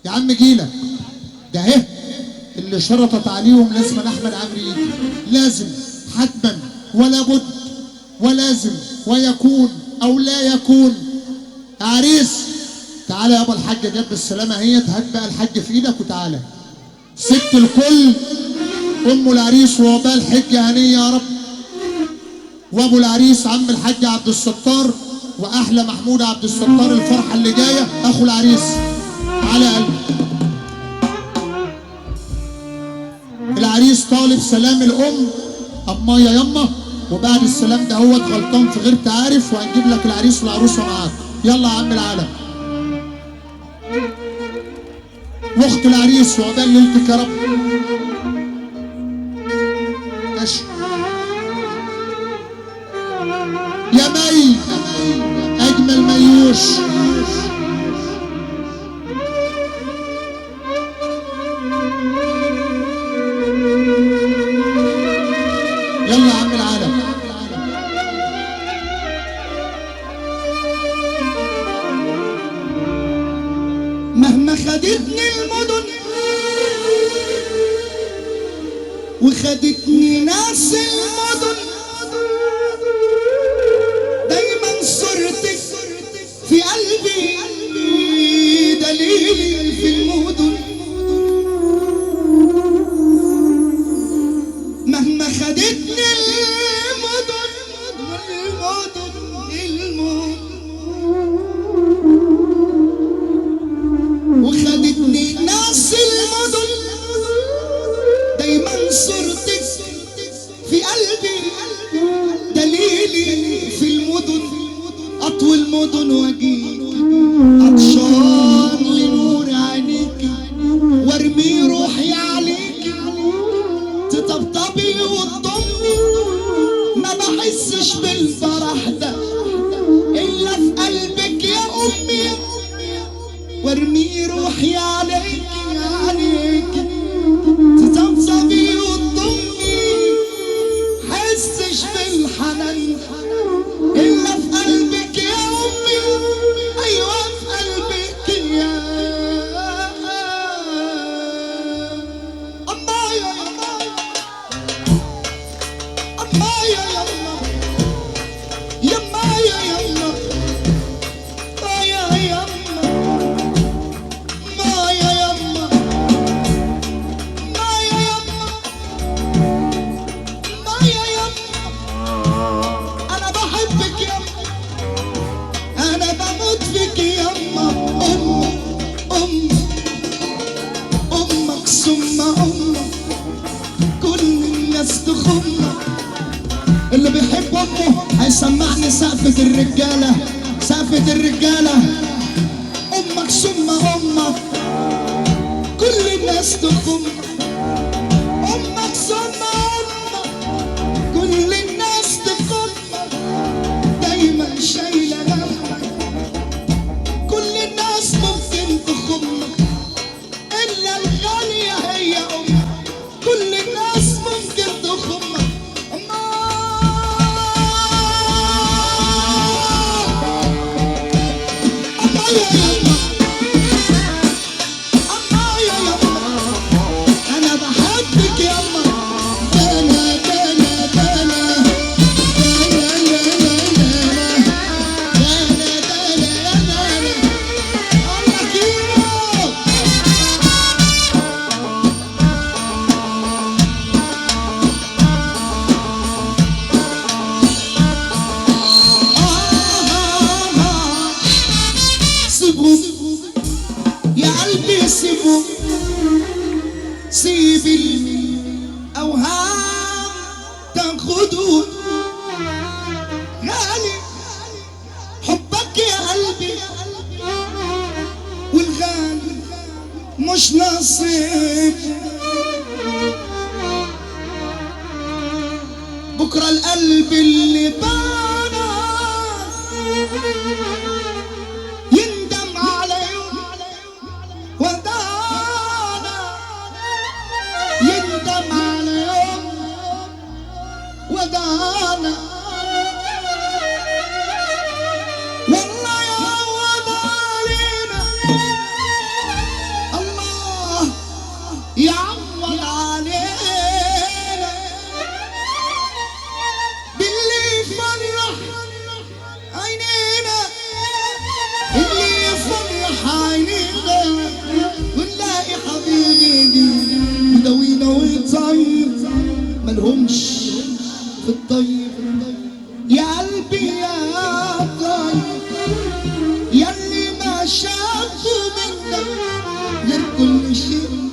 يا عم جيلك ده اهي اللي شرطت عليهم لازم احمد عمرو يجي، لازم حتما ولا بد ولازم ويكون او لا يكون. يا عريس تعالى يابا، الحاجه جت بالسلامه اهيت، هات بقى الحاج في ايدك وتعالى. ست الكل ام العريس وعقبال الحجه هنيه يا رب، وابو العريس عم الحاج عبد الستار واحلى محمود عبد الستار، الفرحه اللي جايه اخو العريس على قلبي. العريس طالب سلام الام اما يا يما، وبعد السلام ده هو غلطان في غير تعارف، وهنجيب لك العريس والعروسه معاك. يلا يا عم العالم، واخت العريس وعقبال ليلتك يا رب. ماشي يا مي اجمل ميوش. يلا يا عم العالم. مهما خدتني المدن وخدتني ناس المدن، دايما صورتك في قلبي دليلي في المدن. مهما خدتني المدن وخدتني ناس المدن، دايما صورتك في قلبي دليلي في المدن. اطوي المدن واجيك عطشان لنور عينيكي، وارمي روحي عليكي تطبطبي وتضمي. ما بحسش بالفرح ده الا في قلبك يا امي، وارمي روحي عليكي تطبطبي وتضمي. حسش بالحنان الا في قلبك يا امي، ايوه في قلبك يا اما يا اما يا يما يما يا يما يا يما ما يا يما ما يا يما ما يا يما. انا بحبك يما، انا بموت فيك يما. امك ثم امك، كل الناس تخمك. اللي بيحب امه هيسمعني سقفة الرجالة، سقفة الرجالة. امك ثم امك، كل الناس تخمك. امك ثم امك، كل الناس تخمك. دايما شايلة همك، كل الناس ممكن تخمك الا الغالية هي امك. كل الناس ممكن تخمك. أما يا يما أما يا يما، أنا بحبك يما. دانا دانا دانا دانا دانا دانا الله كيمو. سيبهم يا قلبي سيبهم، سيب الأوهام تاخدهم. غالي حبك يا قلبي، والغالي مش نصيب. بكرة القلب اللي بانا يندم على يوم ودانا، يندم على يوم ودانا. والله يا ودانينا مالهمش في الطيب. يا قلبي يا طيب ياللي ما شافوا منك غير كل شيء.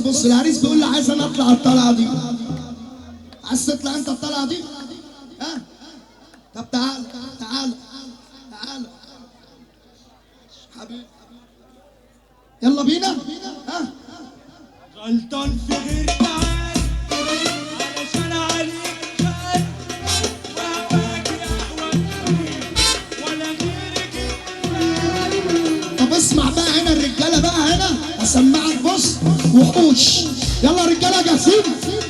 بص العريس بيقول لي عايز انا اطلع الطلعه دي. عايز تطلع انت الطلعه دي؟ ها؟ طب تعال حبيبي يلا بينا. ها؟ غلطان في غير تعال علشان عليك خان وهواك يهوى ولا غيرك. طب اسمع بقى هنا الرجاله بقى هنا هسمعك. بص وحوش يلا رجاله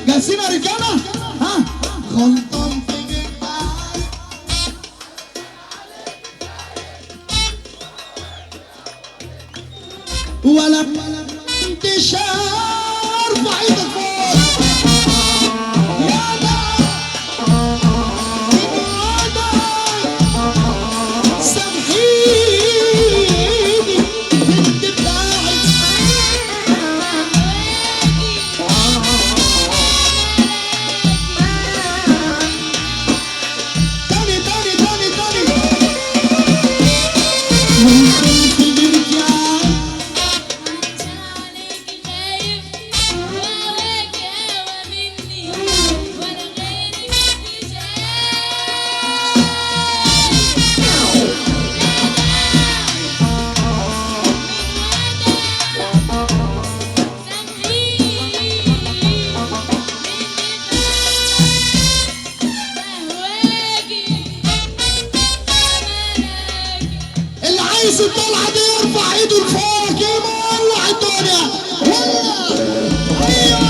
جاهزين يا رجاله. ها؟ غلطان في غير تعال ولا انتشار بعيد فوق. يا سامحيني بنت بتاعي. تاني ممكن ترجع عايز الطلعه دي يرفع ايده لفوق يولع الدنيا. ايوه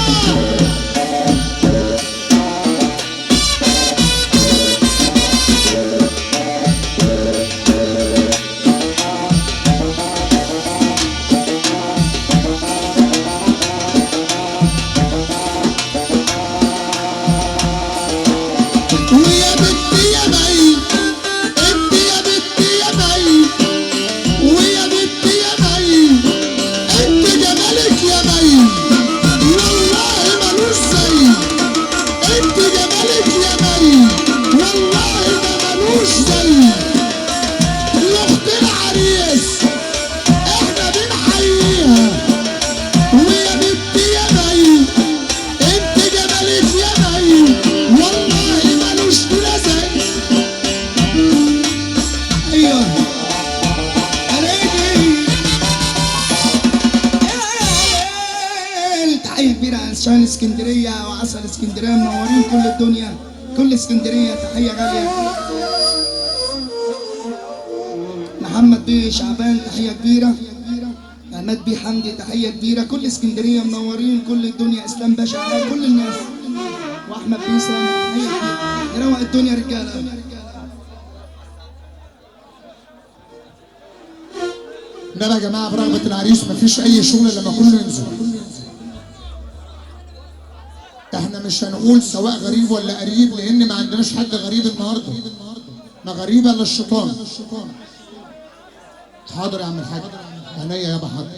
ويا بنتي يا مي انت يا بنتي يا مي ويا بنتي يا مي انت جمالك يا مي والله ملوش زي. انت جمالك يا مي والله ما ملوش زي. لاخت العريس احنا بنحييها. ويا بنتي يا مي انت جمالك يا مي والله ملوش ولا زي. ايوه تحية كبيرة عشان اسكندرية وعسل اسكندرية منورين كل الدنيا كل اسكندرية. تحية غالية. محمد بيه شعبان تحية كبيرة. عماد بيه حمدي تحية كبيرة. كل اسكندرية منورين كل الدنيا. اسلام باشا على كل الناس. واحمد بيه سام تحية كبيرة. نروق الدنيا رجالة. انما يا جماعه برغبه العريس مفيش اي شغل لما كله ينزل. احنا مش هنقول سواء غريب ولا قريب لان ما عندناش حد غريب النهارده. ما غريب الا الشيطان. حاضر يا عم الحاج عينيا يابا حاضر.